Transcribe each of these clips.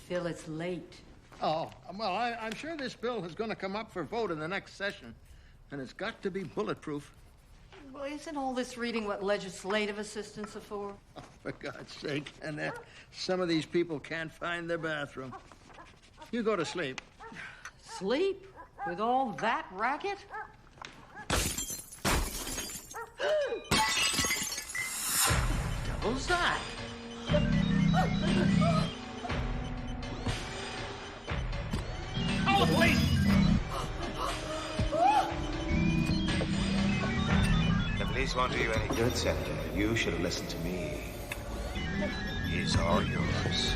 Phil, it's late. Oh, well, I'm sure this bill is going to come up for vote in the next session, and it's got to be bulletproof. Well, isn't all this reading what legislative assistants are for? Oh, for God's sake, Annette, some of these people can't find their bathroom. You go to sleep. Sleep? With all that racket? Devil's that? Oh, please! The police won't do you any good, Senator. You should have listened to me. He's all yours.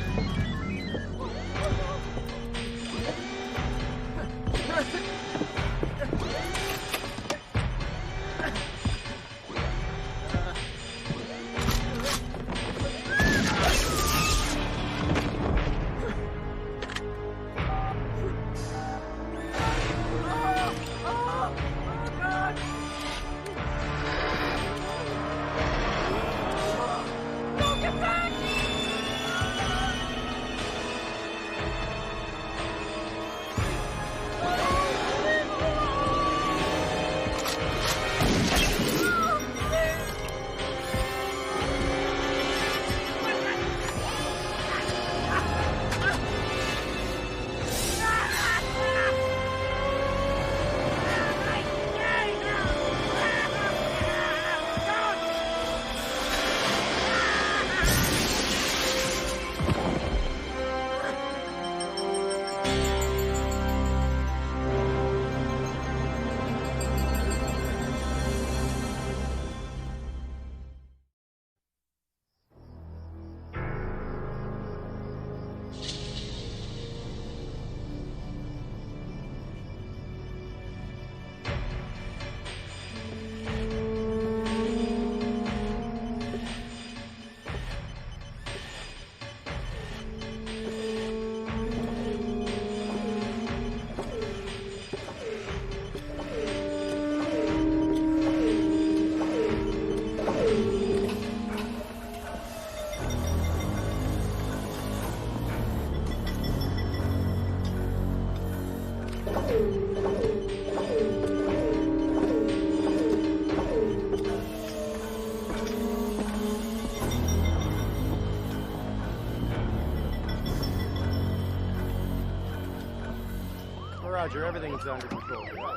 Roger, everything's under control. What?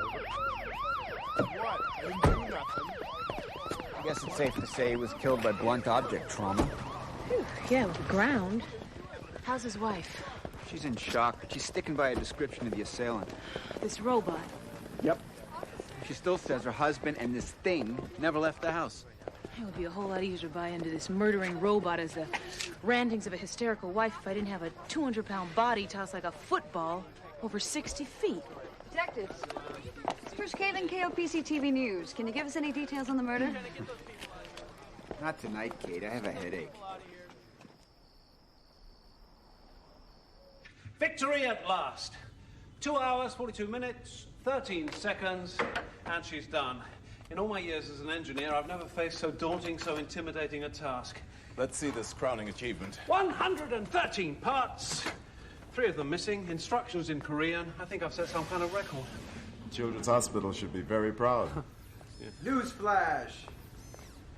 Didn't do nothing. I guess it's safe to say he was killed by blunt object trauma. Whew, yeah, with the ground. How's his wife? She's in shock. She's sticking by a description of the assailant. This robot. Yep. She still says her husband and this thing never left the house. It would be a whole lot easier to buy into this murdering robot as the rantings of a hysterical wife if I didn't have a 200-pound body tossed like a football over 60 feet. Detectives, Trish Galyn, KOPC TV News. Can you give us any details on the murder? Not tonight, Kate. I have a headache. Victory at last. 2 hours, 42 minutes, 13 seconds, and she's done. In all my years as an engineer, I've never faced so daunting, so intimidating a task. Let's see this crowning achievement. 113 parts. 3 of them missing. Instructions in Korean. I think I've set some kind of record. Children's Hospital should be very proud. Yeah. Newsflash!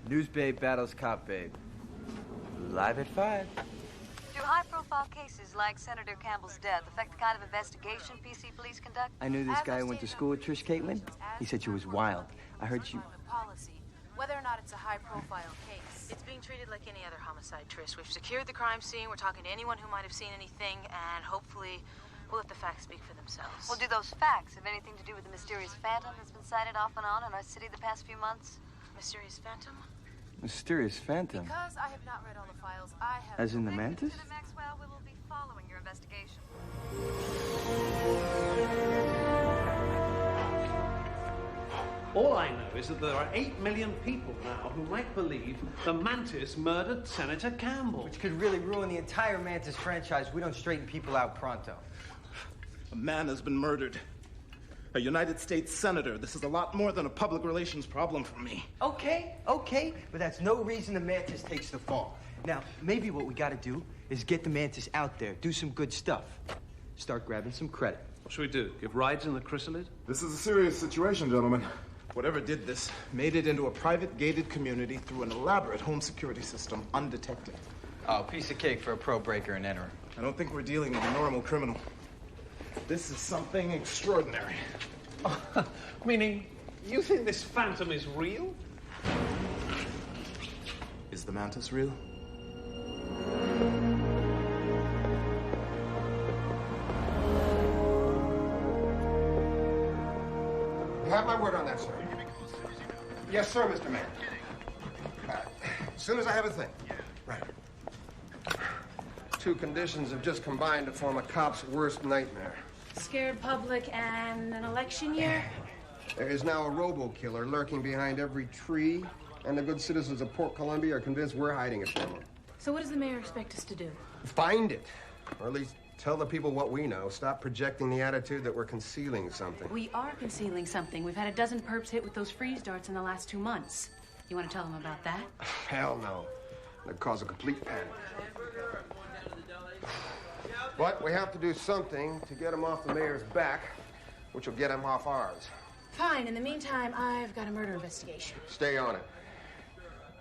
News babe battles cop babe. Live at 5. Do high-profile cases like Senator Campbell's death affect the kind of investigation PC police conduct? I knew this guy who went to school with Trish Caitlin. He said she was wild. I heard she... Policy, whether or not it's a high-profile case, it's being treated like any other homicide, Trish. We've secured the crime scene. We're talking to anyone who might have seen anything, and hopefully we'll let the facts speak for themselves. Well, do those facts have anything to do with the mysterious phantom that's been sighted off and on in our city the past few months? Mysterious phantom? Mysterious phantom? Because I have not read all the files, I have... As in the Mantis? Maxwell, we will be following your investigation. All I know is that there are 8 million people now who might believe the Mantis murdered Senator Campbell. Which could really ruin the entire Mantis franchise if we don't straighten people out pronto. A man has been murdered. A United States senator. This is a lot more than a public relations problem for me. Okay, but that's no reason the Mantis takes the fall. Now, maybe what we gotta do is get the Mantis out there, do some good stuff. Start grabbing some credit. What should we do? Give rides in the chrysalid? This is a serious situation, gentlemen. Whatever did this made it into a private gated community through an elaborate home security system, undetected. Oh, piece of cake for a pro breaker and enterer. I don't think we're dealing with a normal criminal. This is something extraordinary. Meaning, you think this phantom is real? Is the Mantis real? You have my word on that, sir. Yes, sir, Mr. Man. As soon as I have a thing. Right. Two conditions have just combined to form a cop's worst nightmare. Scared public and an election year? There is now a robo-killer lurking behind every tree, and the good citizens of Port Columbia are convinced we're hiding it from them. So what does the mayor expect us to do? Find it. Or at least tell the people what we know. Stop projecting the attitude that we're concealing something. We are concealing something. We've had a dozen perps hit with those freeze darts in the last 2 months. You want to tell them about that? Hell no. That'd cause a complete panic. But we have to do something to get him off the mayor's back, which will get him off ours. Fine. In the meantime, I've got a murder investigation. Stay on it.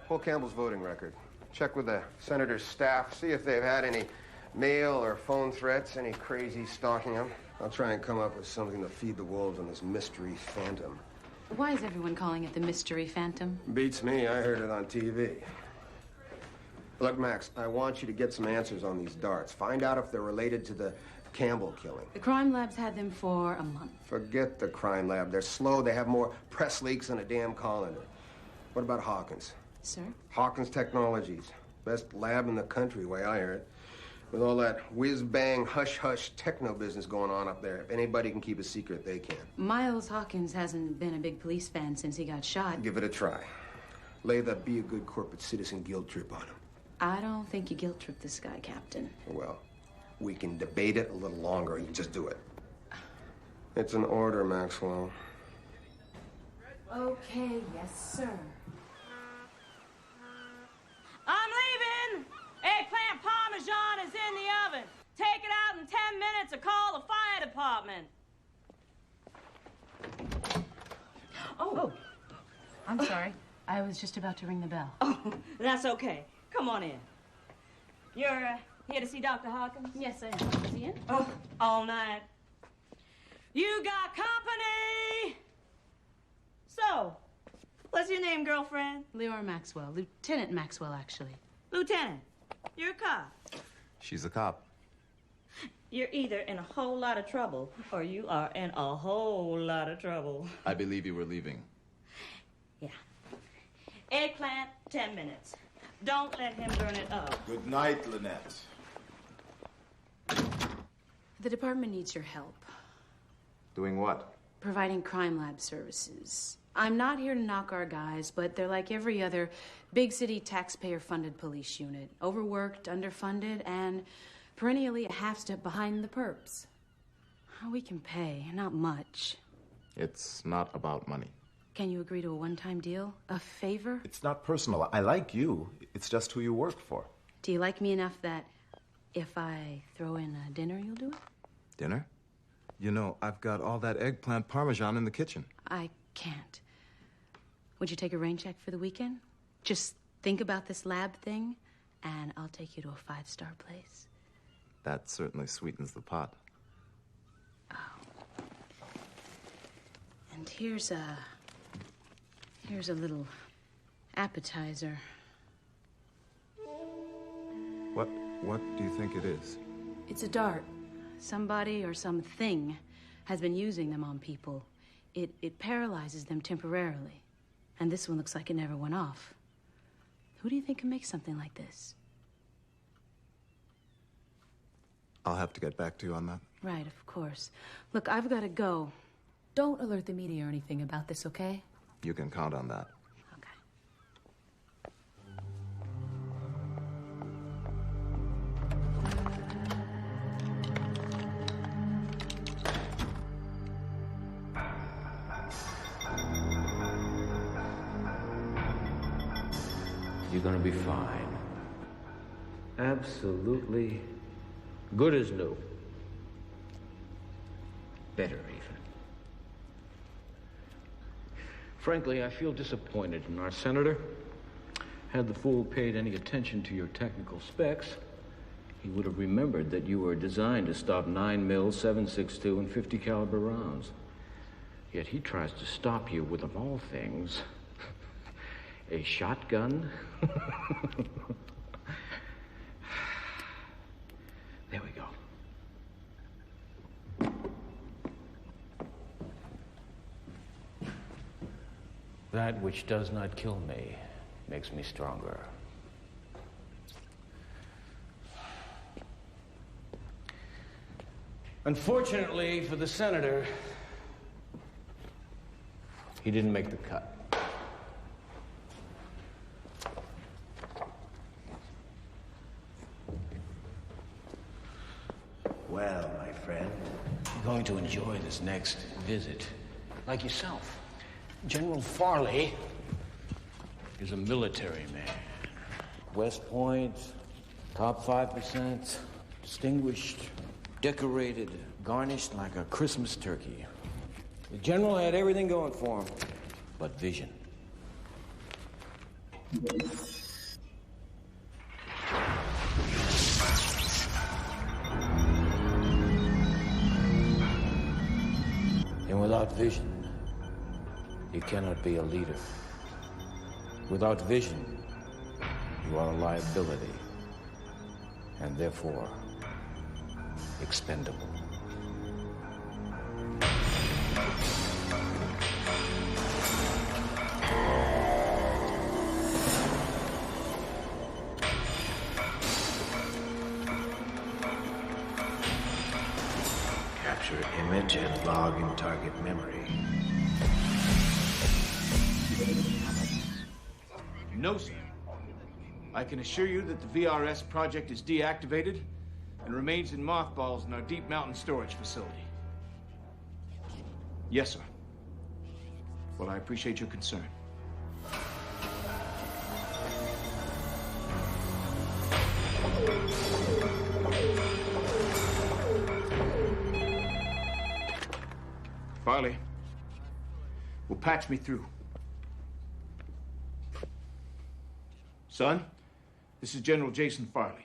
Pull Campbell's voting record. Check with the senator's staff. See if they've had any mail or phone threats, any crazy stalking him. I'll try and come up with something to feed the wolves on this mystery phantom. Why is everyone calling it the mystery phantom? Beats me. I heard it on TV. Look, Max, I want you to get some answers on these darts. Find out if they're related to the Campbell killing. The crime lab's had them for a month. Forget the crime lab. They're slow. They have more press leaks than a damn colander. What about Hawkins? Sir? Hawkins Technologies. Best lab in the country, way I hear it. With all that whiz-bang, hush-hush techno business going on up there, if anybody can keep a secret, they can. Miles Hawkins hasn't been a big police fan since he got shot. Give it a try. Lay that be a good corporate citizen guilt trip on him. I don't think you guilt trip this guy, Captain. Well, we can debate it a little longer. You can just do it. It's an order, Maxwell. Okay, yes, sir. I'm leaving! Eggplant Parmesan is in the oven. Take it out in 10 minutes or call the fire department. Oh. I'm sorry. I was just about to ring the bell. Oh, that's okay. Come on in. You're here to see Dr. Hawkins? Yes, I am. Is he in? Oh, all night. You got company! So, what's your name, girlfriend? Leora Maxwell. Lieutenant Maxwell, actually. Lieutenant, you're a cop. She's a cop. You're either in a whole lot of trouble or you are in a whole lot of trouble. I believe you were leaving. Yeah. Eggplant, 10 minutes. Don't let him burn it up. Good night, Lynette. The department needs your help. Doing what? Providing crime lab services. I'm not here to knock our guys, but they're like every other big city taxpayer-funded police unit. Overworked, underfunded, and perennially a half step behind the perps. We can pay, not much. It's not about money. Can you agree to a one-time deal? A favor? It's not personal. I like you. It's just who you work for. Do you like me enough that if I throw in a dinner, you'll do it? Dinner? You know, I've got all that eggplant parmesan in the kitchen. I can't. Would you take a rain check for the weekend? Just think about this lab thing, and I'll take you to a 5-star place. That certainly sweetens the pot. Oh. And here's a little appetizer. What do you think it is? It's a dart. Somebody or something has been using them on people. It paralyzes them temporarily. And this one looks like it never went off. Who do you think can make something like this? I'll have to get back to you on that. Right, of course. Look, I've got to go. Don't alert the media or anything about this, okay? You can count on that. Okay. You're gonna be fine. Absolutely good as new. Better, even. Frankly, I feel disappointed in our senator. Had the fool paid any attention to your technical specs, he would have remembered that you were designed to stop 9mm, 7.62, and 50 caliber rounds. Yet he tries to stop you with, of all things, a shotgun. There we go. That which does not kill me makes me stronger. Unfortunately for the senator, he didn't make the cut. Well, my friend, you're going to enjoy this next visit. Like yourself. General Farley is a military man. West Point, top 5%, distinguished, decorated, garnished like a Christmas turkey. The general had everything going for him, but vision. And without vision, you cannot be a leader. Without vision, you are a liability, and therefore expendable. Capture image and log in target memory. No, sir. I can assure you that the VRS project is deactivated and remains in mothballs in our deep mountain storage facility. Yes, sir. Well, I appreciate your concern. Farley, will patch me through. Son, this is General Jason Farley.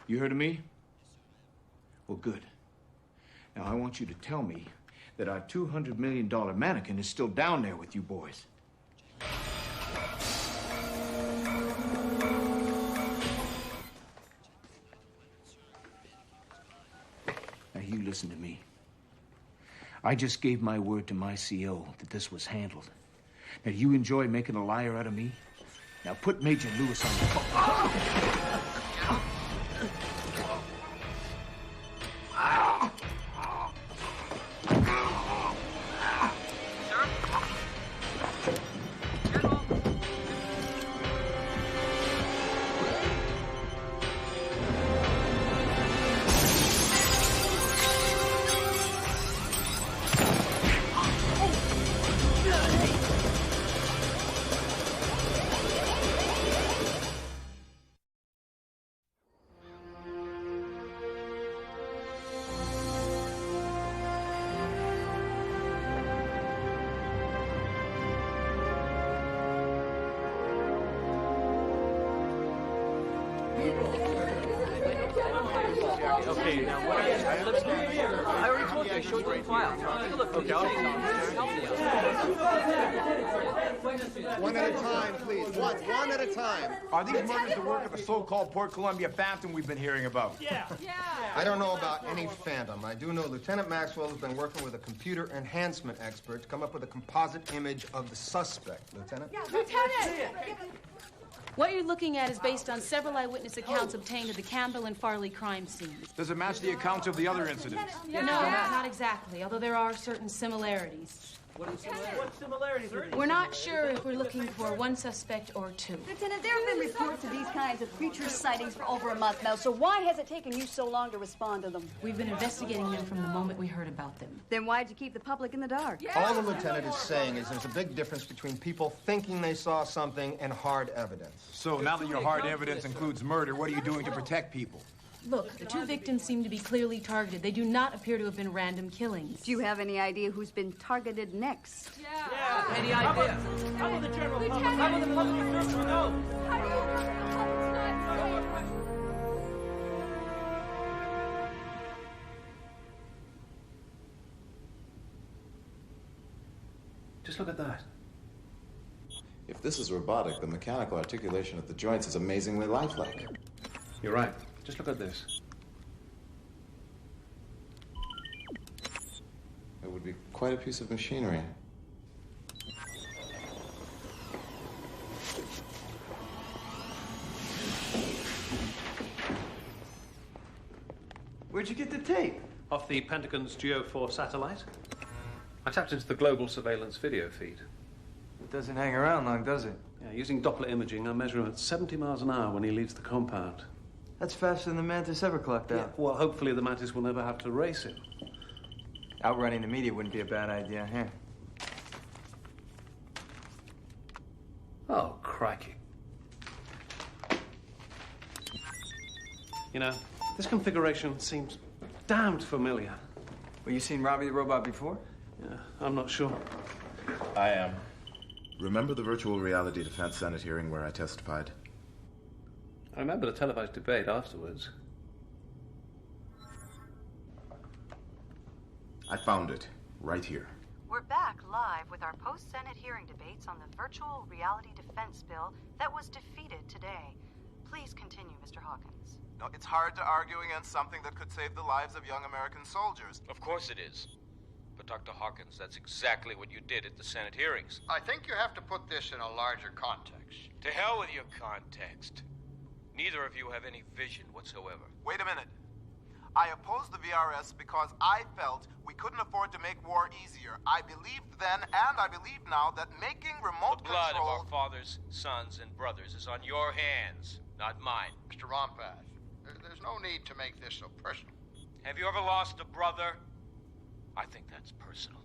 You heard of me? Well, good. Now, I want you to tell me that our $200 million mannequin is still down there with you boys. Now, you listen to me. I just gave my word to my CO that this was handled. Now, you enjoy making a liar out of me? Now put Major Lewis on the phone. Okay, now what I already told you, I showed you the file. Take a look. Okay, One at a time, please. One at a time. Are these murders the work of the so-called Port Columbia Phantom we've been hearing about? Yeah. I don't know about any phantom. I do know Lieutenant Maxwell has been working with a computer enhancement expert to come up with a composite image of the suspect. Lieutenant? Yeah, Lieutenant! What you're looking at is based on several eyewitness accounts obtained at the Campbell and Farley crime scenes. Does it match the accounts of the other incidents? No, not exactly, although there are certain similarities. What similarities are there? We're not sure if we're looking for one suspect or two. Lieutenant, there have been reports of these kinds of creature sightings for over a month now, so why has it taken you so long to respond to them? We've been investigating them from the moment we heard about them. Then why'd you keep the public in the dark? All the lieutenant is saying is there's a big difference between people thinking they saw something and hard evidence. So now that your hard evidence includes murder, what are you doing to protect people? Look, the two victims seem to be clearly targeted. They do not appear to have been random killings. Do you have any idea who's been targeted next? Yeah. Any idea? How about the general public? How about the public deserves to know? Just look at that. If this is robotic, the mechanical articulation at the joints is amazingly lifelike. You're right. Just look at this. It would be quite a piece of machinery. Where'd you get the tape? Off the Pentagon's Geo-4 satellite. I tapped into the global surveillance video feed. It doesn't hang around long, does it? Yeah, using Doppler imaging, I measure him at 70 miles an hour when he leaves the compound. That's faster than the Mantis ever clocked out. Yeah, well, hopefully the Mantis will never have to race him. Outrunning the media wouldn't be a bad idea, huh? Oh, crikey. You know, this configuration seems damned familiar. Well, you seen Robbie the Robot before? Yeah, I'm not sure. I am. Remember the virtual reality defense Senate hearing where I testified? I remember the televised debate afterwards. I found it, right here. We're back live with our post-Senate hearing debates on the virtual reality defense bill that was defeated today. Please continue, Mr. Hawkins. No, it's hard to argue against something that could save the lives of young American soldiers. Of course it is. But Dr. Hawkins, that's exactly what you did at the Senate hearings. I think you have to put this in a larger context. To hell with your context. Neither of you have any vision whatsoever. Wait a minute. I opposed the VRS because I felt we couldn't afford to make war easier. I believed then, and I believe now, that making remote The blood control... of our fathers, sons, and brothers is on your hands, not mine. Mr. Rompath, there's no need to make this so personal. Have you ever lost a brother? I think that's personal.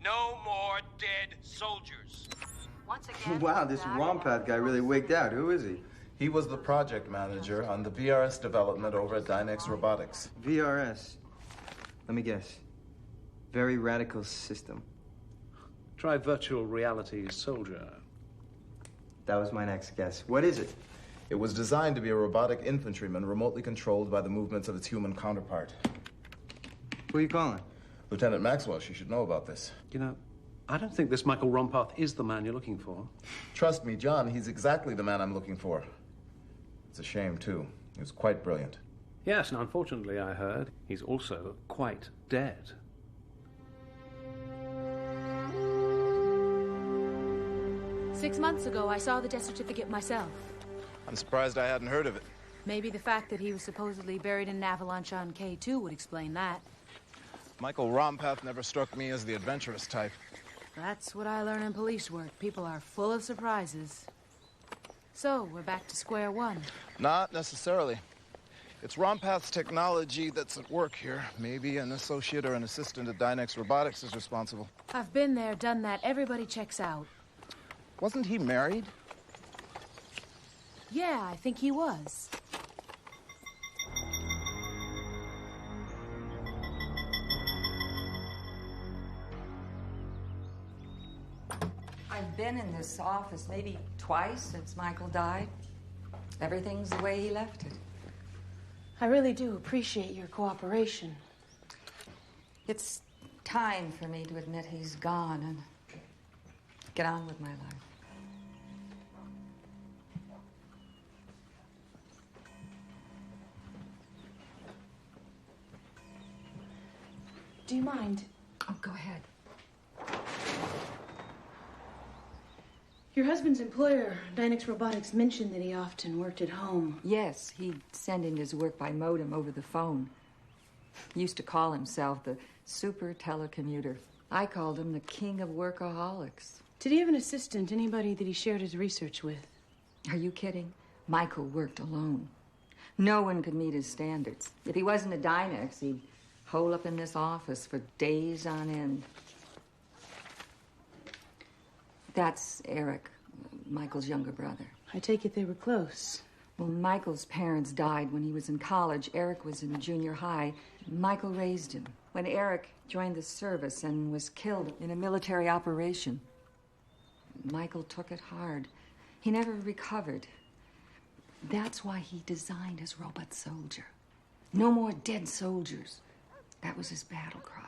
No more dead soldiers. Once again, Wow, this Rompath guy really wigged out. Who is he? He was the project manager on the VRS development over at Dynex Robotics. VRS. Let me guess. Very radical system. Try virtual reality soldier. That was my next guess. What is it? It was designed to be a robotic infantryman remotely controlled by the movements of its human counterpart. Who are you calling? Lieutenant Maxwell, she should know about this. You know, I don't think this Michael Rompath is the man you're looking for. Trust me, John, he's exactly the man I'm looking for. It's a shame, too. He was quite brilliant. Yes, and unfortunately, I heard he's also quite dead. Six months ago, I saw the death certificate myself. I'm surprised I hadn't heard of it. Maybe the fact that he was supposedly buried in an avalanche on K2 would explain that. Michael Rompath never struck me as the adventurous type. That's what I learn in police work. People are full of surprises. So, we're back to square one. Not necessarily. It's Rompath's technology that's at work here. Maybe an associate or an assistant at Dynex Robotics is responsible. I've been there, done that. Everybody checks out. Wasn't he married? Yeah, I think he was. I've been in this office maybe twice since Michael died. Everything's the way he left it. I really do appreciate your cooperation. It's time for me to admit he's gone and get on with my life. Do you mind? Oh, go ahead. Your husband's employer, Dynex Robotics, mentioned that he often worked at home. Yes, he'd send in his work by modem over the phone. He used to call himself the super telecommuter. I called him the king of workaholics. Did he have an assistant, anybody that he shared his research with? Are you kidding? Michael worked alone. No one could meet his standards. If he wasn't a Dynex, he'd hole up in this office for days on end. That's Eric, Michael's younger brother. I take it they were close. Well, Michael's parents died when he was in college. Eric was in junior high. Michael raised him. When Eric joined the service and was killed in a military operation, Michael took it hard. He never recovered. That's why he designed his robot soldier. No more dead soldiers. That was his battle cry.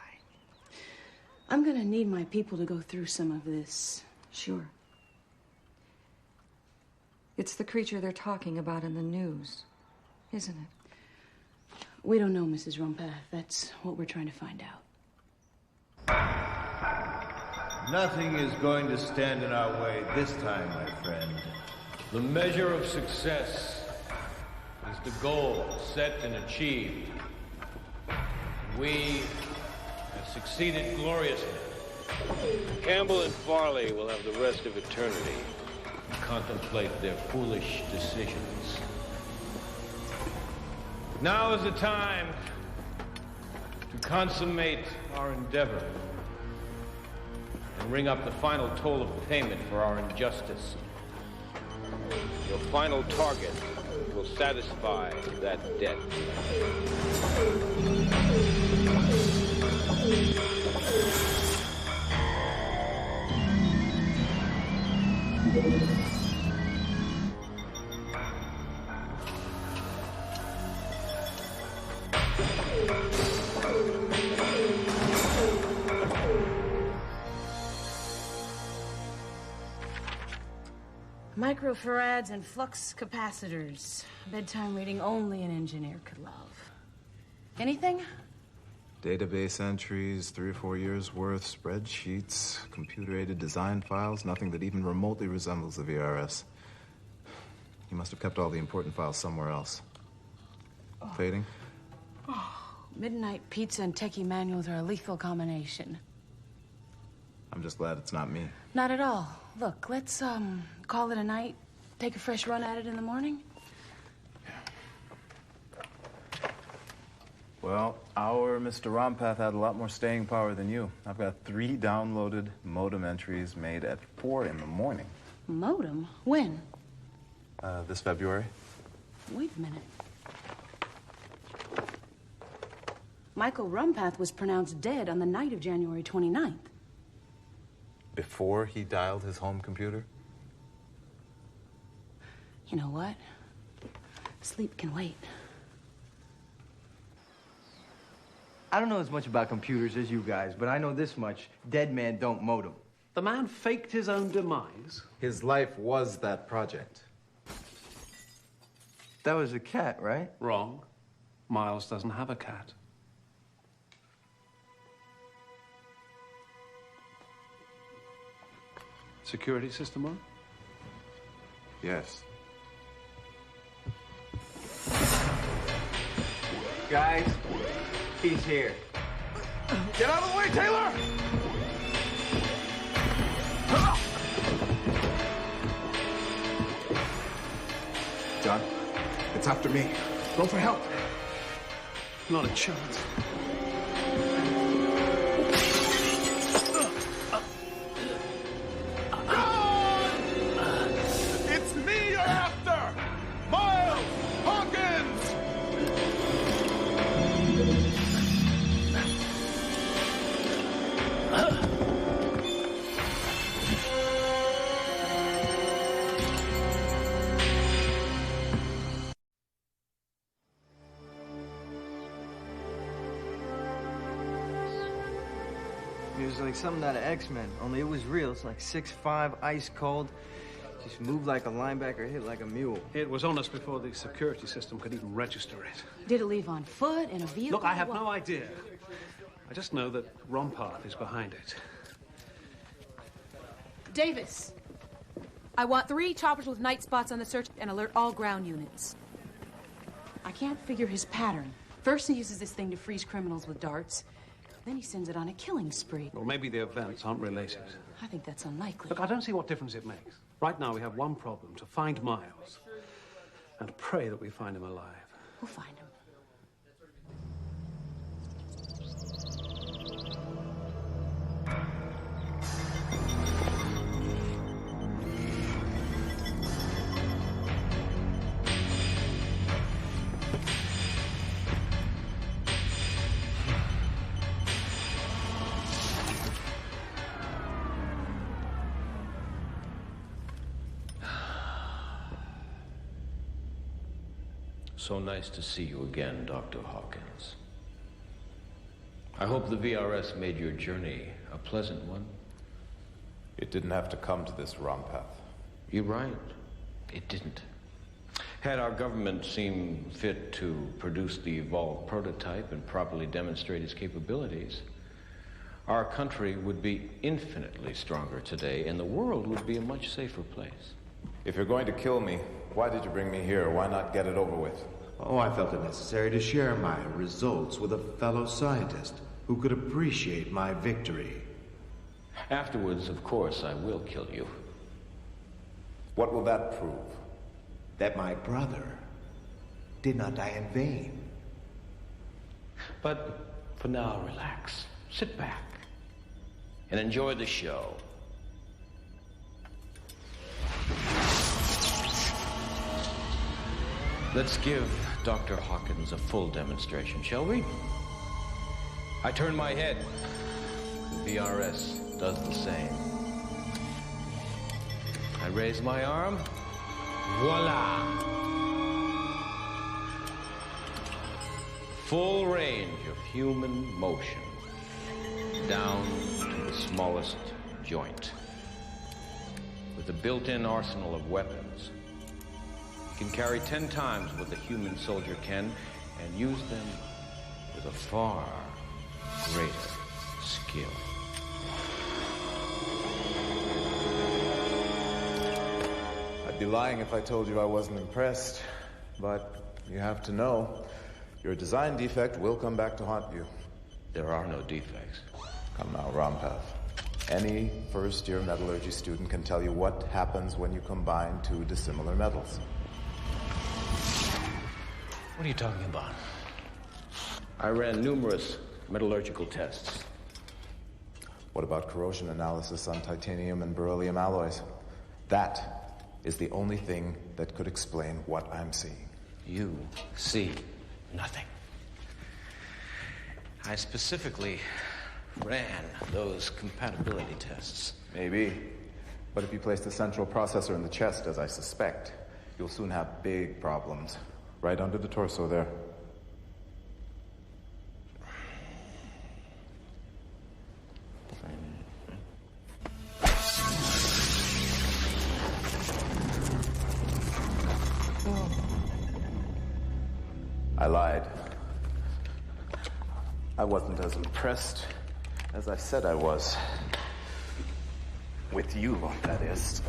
I'm gonna need my people to go through some of this. Sure. It's the creature they're talking about in the news, isn't it? We don't know, Mrs. Rumpath. That's what we're trying to find out. Nothing is going to stand in our way this time, my friend. The measure of success is the goal set and achieved. We have succeeded gloriously. Campbell and Farley will have the rest of eternity to contemplate their foolish decisions. Now is the time to consummate our endeavor and ring up the final toll of payment for our injustice. Your final target will satisfy that debt. Microfarads and flux capacitors. Bedtime reading only an engineer could love. Anything? Database entries, 3 or 4 years worth, spreadsheets, computer-aided design files, nothing that even remotely resembles the VRS. You must have kept all the important files somewhere else. Fading? Midnight pizza and techie manuals are a lethal combination. I'm just glad it's not me. Not at all. Look, let's, call it a night. Take a fresh run at it in the morning. Well, our Mr. Rompath had a lot more staying power than you. I've got 3 downloaded modem entries made at 4 in the morning. Modem? When? This February. Wait a minute. Michael Rumpath was pronounced dead on the night of January 29th. Before he dialed his home computer? You know what? Sleep can wait. I don't know as much about computers as you guys, but I know this much. Dead man don't modem. The man faked his own demise. His life was that project. That was a cat, right? Wrong. Miles doesn't have a cat. Security system on? Yes. Guys, he's here. Get out of the way, Taylor! John, it's after me. Go for help. Not a chance. It's me you're after! Miles Hawkins! It was like something out of X-Men, only it was real. It's like 6'5", ice cold. Just moved like a linebacker, hit like a mule. It was on us before the security system could even register it. Did it leave on foot, in a vehicle? Look, I have no idea. I just know that Rompath is behind it. Davis! I want 3 choppers with night spots on the search and alert all ground units. I can't figure his pattern. First, he uses this thing to freeze criminals with darts. Then he sends it on a killing spree. Well, maybe the events aren't related. I think that's unlikely. Look, I don't see what difference it makes. Right now, we have one problem, to find Miles. And pray that we find him alive. We'll find him. So nice to see you again, Dr. Hawkins. I hope the VRS made your journey a pleasant one. It didn't have to come to this, Rompath. You're right. It didn't. Had our government seen fit to produce the evolved prototype and properly demonstrate its capabilities, our country would be infinitely stronger today, and the world would be a much safer place. If you're going to kill me, why did you bring me here? Why not get it over with? Oh, I felt it necessary to share my results with a fellow scientist who could appreciate my victory. Afterwards, of course, I will kill you. What will that prove? That my brother did not die in vain. But for now, relax. Sit back and enjoy the show. Let's give Dr. Hawkins a full demonstration, shall we? I turn my head. The VRS does the same. I raise my arm. Voila! Full range of human motion. Down to the smallest joint. With a built-in arsenal of weapons, you can carry 10 times what the human soldier can and use them with a far greater skill. I'd be lying if I told you I wasn't impressed, but you have to know, your design defect will come back to haunt you. There are no defects. Come now, Rompath. Any first-year metallurgy student can tell you what happens when you combine 2 dissimilar metals. What are you talking about? I ran numerous metallurgical tests. What about corrosion analysis on titanium and beryllium alloys? That is the only thing that could explain what I'm seeing. You see nothing. I specifically ran those compatibility tests. Maybe. But if you place the central processor in the chest, as I suspect, you'll soon have big problems. Right under the torso there. I lied. I wasn't as impressed as I said I was. With you, that is.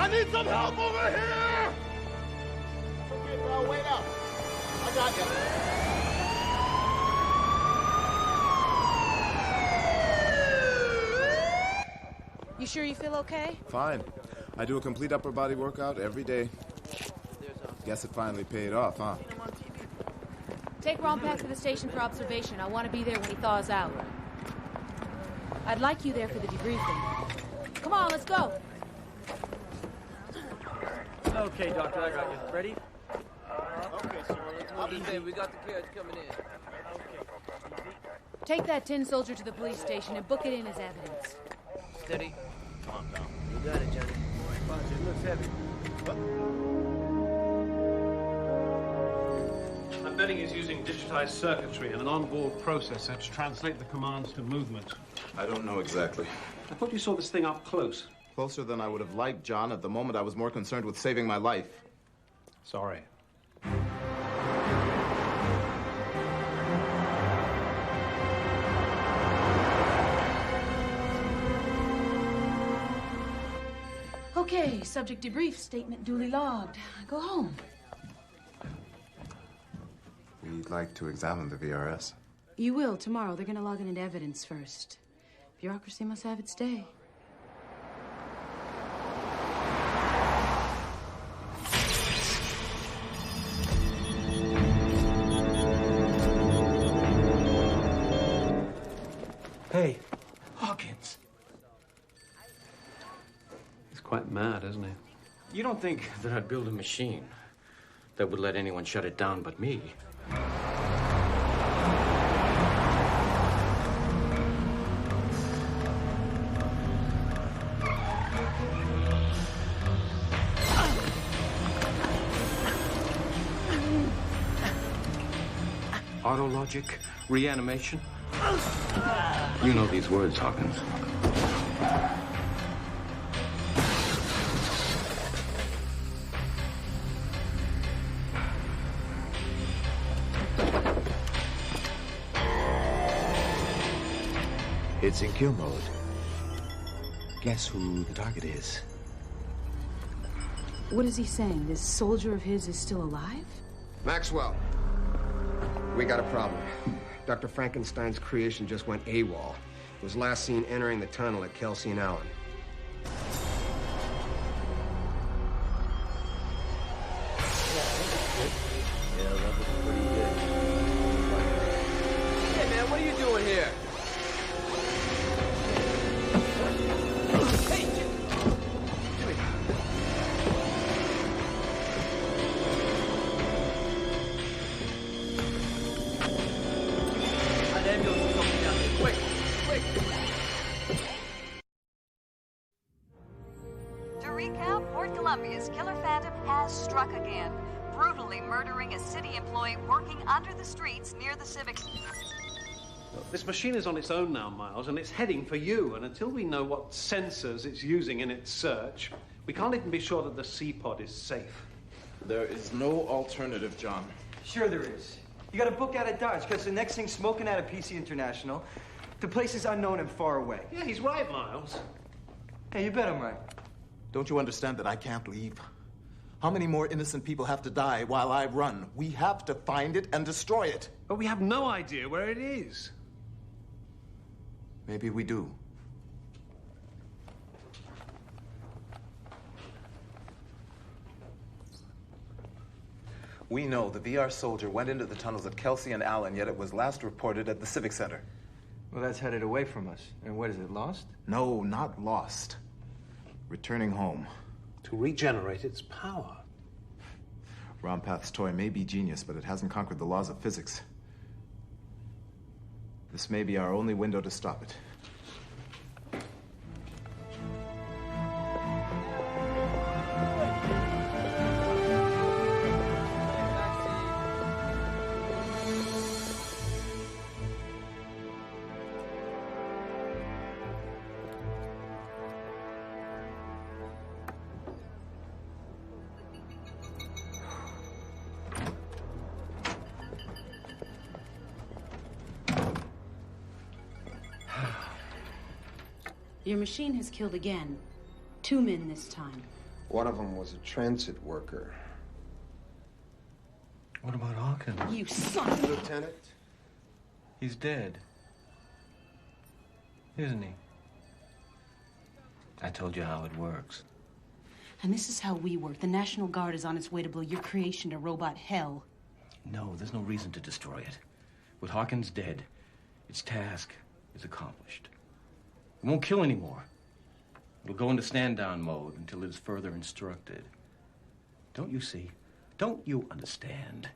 I need some help over here! Okay, pal, wait up. I got you. You sure you feel okay? Fine. I do a complete upper body workout every day. Guess it finally paid off, huh? Take Ron back to the station for observation. I want to be there when he thaws out. I'd like you there for the debriefing. Come on, let's go. Okay, Doctor, I got you. Ready? Okay, sir. I'll be there. We got the kids coming in. Take that tin soldier to the police station and book it in as evidence. Steady. Calm down. You got it, Johnny. Watch, it looks heavy. I'm betting he's using digitized circuitry and an onboard processor to translate the commands to movement. I don't know exactly. I thought you saw this thing up close. Closer than I would have liked, John. At the moment, I was more concerned with saving my life. Sorry. Okay, subject debrief, statement duly logged. Go home. We'd like to examine the VRS. You will tomorrow. They're going to log it into evidence first. Bureaucracy must have its day. Hey, Hawkins. He's quite mad, isn't he? You don't think that I'd build a machine that would let anyone shut it down but me? Autologic, reanimation. You know these words, Hawkins. It's in kill mode. Guess who the target is? What is he saying? This soldier of his is still alive? Maxwell, we got a problem. Dr. Frankenstein's creation just went AWOL. Was last seen entering the tunnel at Kelsey and Allen. Yeah, that was pretty good. Hey, man, what are you doing here? Hey! An ambulance is coming down here. Quick! Quick! To recap, Port Columbia's killer phantom has struck again, brutally murdering a city employee working under the streets near the Civic. This machine is on its own now, Miles, and it's heading for you. And until we know what sensors it's using in its search, we can't even be sure that the C-pod is safe. There is no alternative, John. Sure there is. You gotta book out of Dodge, because the next thing's smoking out of PC International. The place is unknown and far away. Yeah, he's right, Miles. Hey, you bet I'm right. Don't you understand that I can't leave? How many more innocent people have to die while I run? We have to find it and destroy it. But we have no idea where it is. Maybe we do. We know the VR soldier went into the tunnels at Kelsey and Allen, yet it was last reported at the Civic Center. Well, that's headed away from us. And what is it, lost? No, not lost. Returning home. To regenerate its power. Ron-Path's toy may be genius, but it hasn't conquered the laws of physics. This may be our only window to stop it. Your machine has killed again. 2 men this time. One of them was a transit worker. What about Hawkins? You son of a... Lieutenant? He's dead. Isn't he? I told you how it works. And this is how we work. The National Guard is on its way to blow your creation to robot hell. No, there's no reason to destroy it. With Hawkins dead, its task is accomplished. It won't kill anymore. It'll go into stand-down mode until it is further instructed. Don't you see? Don't you understand?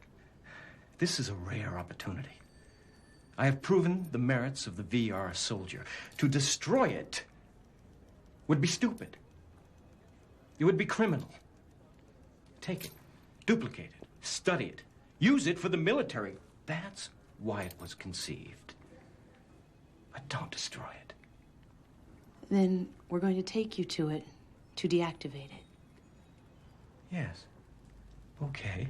This is a rare opportunity. I have proven the merits of the VR soldier. To destroy it would be stupid. It would be criminal. Take it, duplicate it, study it, use it for the military. That's why it was conceived. But don't destroy it. Then we're going to take you to it to deactivate it. Yes. Okay.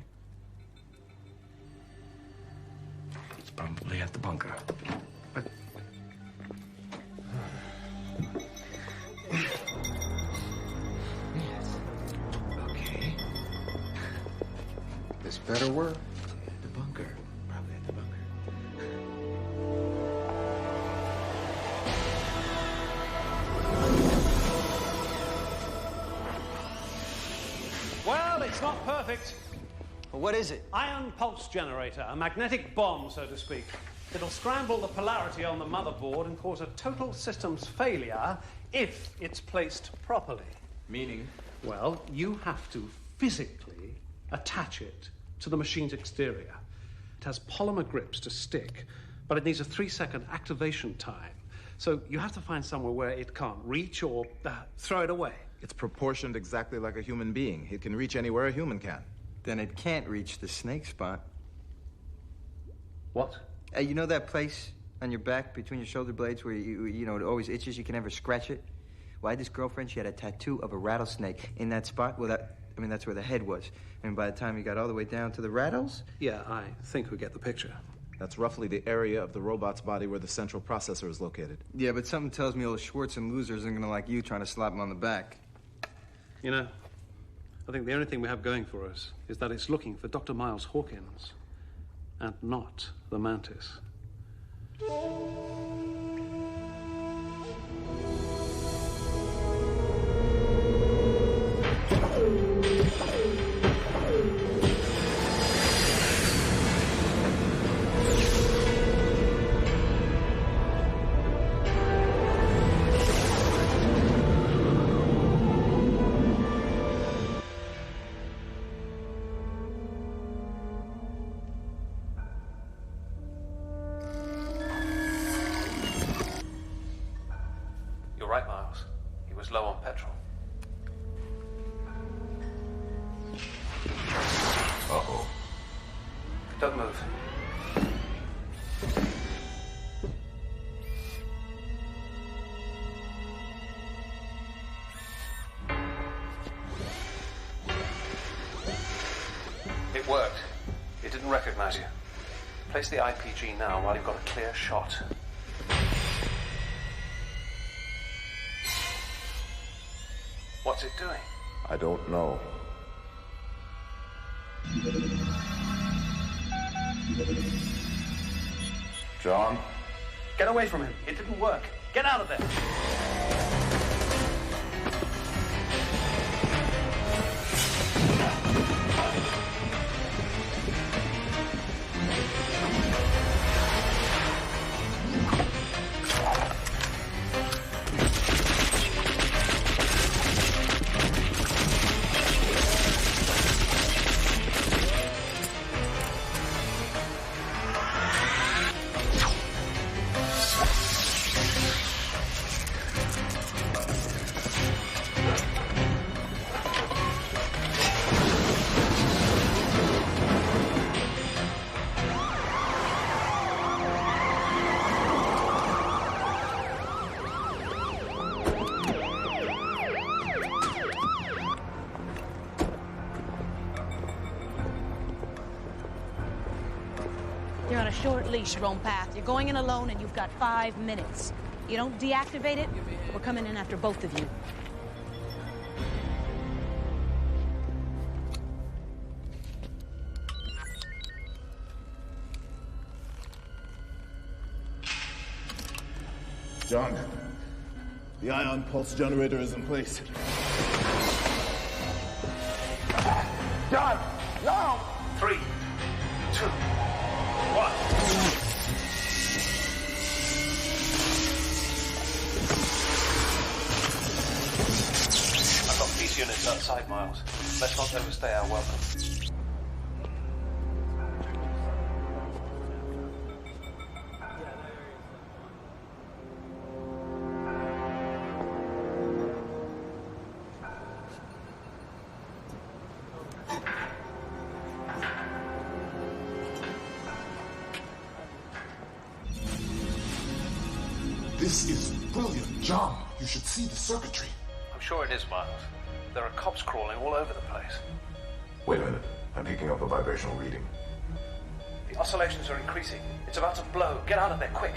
It's probably at the bunker. But... Yes. Okay. This better work. The bunker. Probably at the bunker. Well, it's not perfect. Well, what is it? Ion pulse generator, a magnetic bomb, so to speak. It'll scramble the polarity on the motherboard and cause a total systems failure if it's placed properly. Meaning? Well, you have to physically attach it to the machine's exterior. It has polymer grips to stick, but it needs a 3-second activation time. So you have to find somewhere where it can't reach or throw it away. It's proportioned exactly like a human being. It can reach anywhere a human can. Then it can't reach the snake spot. What? You know that place on your back between your shoulder blades where you know, it always itches, you can never scratch it? Well, I had this girlfriend, she had a tattoo of a rattlesnake in that spot. Well, that's where the head was. And by the time you got all the way down to the rattles... Yeah, I think we get the picture. That's roughly the area of the robot's body where the central processor is located. Yeah, but something tells me old Schwartz and losers aren't gonna like you trying to slap him on the back. You know, I think the only thing we have going for us is that it's looking for Dr. Miles Hawkins and not the Mantis. Right, Miles. He was low on petrol. Uh-oh. Don't move. It worked. It didn't recognize you. Place the IPG now while you've got a clear shot. What's it doing? I don't know. John? Get away from him. It didn't work. Get out of there. You're on a short leash, Rompath. You're going in alone and you've got 5 minutes. You don't deactivate it, we're coming in after both of you. John, the ion pulse generator is in place. John, no! 3, 2, 1. I've got these units outside, Miles. Let's not overstay our welcome. This is brilliant, John. You should see the circuitry. I'm sure it is, Miles. There are cops crawling all over the place. Wait a minute. I'm picking up a vibrational reading. The oscillations are increasing. It's about to blow. Get out of there, quick.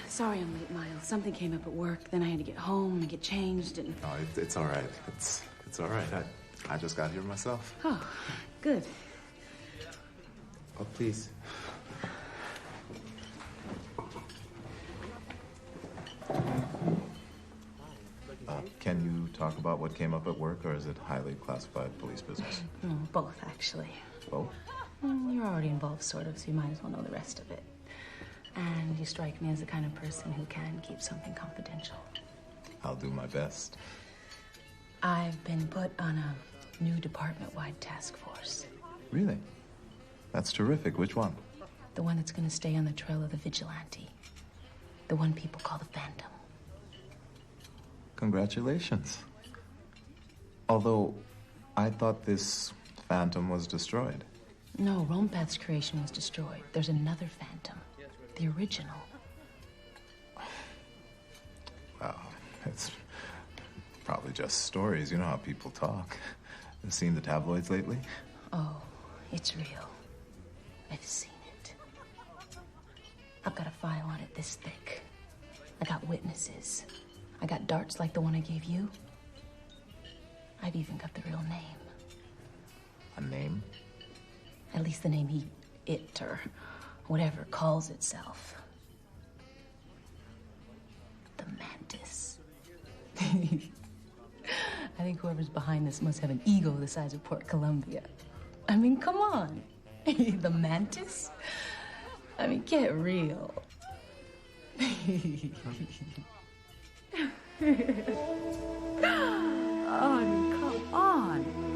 Sorry I'm late, Miles. Something came up at work, then I had to get home and get changed and... No, it's all right. It's all right. I just got here myself. Oh, good. Oh, please. Can you talk about what came up at work, or is it highly classified police business? Both, actually. Both? You're already involved, sort of, so you might as well know the rest of it. And you strike me as the kind of person who can keep something confidential. I'll do my best. I've been put on a new department-wide task force. Really? That's terrific. Which one? The one that's going to stay on the trail of the vigilante. The one people call the Phantom. Congratulations. Although, I thought this Phantom was destroyed. No, M.A.N.T.I.S creation was destroyed. There's another Phantom. The original. Well, it's probably just stories. You know how people talk. You've seen the tabloids lately? Oh, it's real. I've seen it. I've got a file on it this thick. I got witnesses. I got darts like the one I gave you. I've even got the real name. A name? At least the name or whatever calls itself. The M.A.N.T.I.S. I think whoever's behind this must have an ego the size of Port Columbia. I mean, come on. The M.A.N.T.I.S? I mean, get real. Oh, come on.